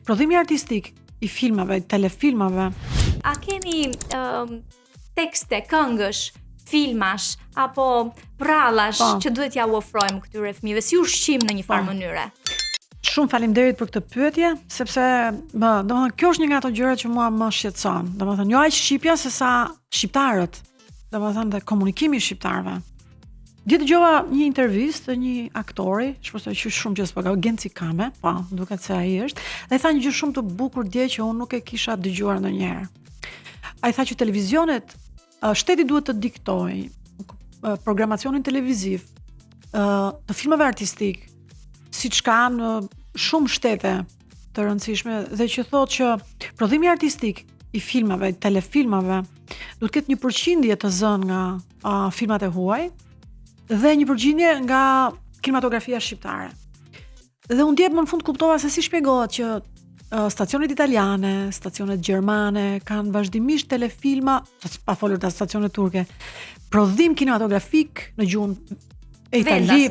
prodhimi artistik i filmave, telefilmave. A keni tekste, këngësh, filmash apo prallash që duhet ja u ofrojmë këtyre fëmijëve si ushqim në një farë mënyre? Shumë faleminderit për këtë pyetje, sepse domethënë kjo është një nga ato gjëra që mua më shqetëson. Domethënë jo aq shqipja se sa shqiptarët. Domethënë dhe komunikimi i shqiptarëve. Dje dëgjova një intervistë të një aktori, shpresoj që shumë që s'po ka, Genci Kame, po, duket se ai është, dhe tha një gjë shumë të bukur dje që unë nuk e kisha dëgjuar ndonjëherë. Ai tha që televizionet, shteti duhet të diktojë programacionin televiziv të filmave artistik, siç ka në shumë shtete të rëndësishme, dhe që thotë që prodhimi artistik i filmave, telefilmave, duhet ketë një përqindje të zënë nga filmat e huaj dhe një përqindje nga kinematografia shqiptare. Dhe unë dje më në fund kuptova se si shpjegohet që stacionet italiane, stacionet gjermane kanë vazhdimisht telefilma, pa folur të stacionet turke, prodhim kinematografik në gjuhën e Itali,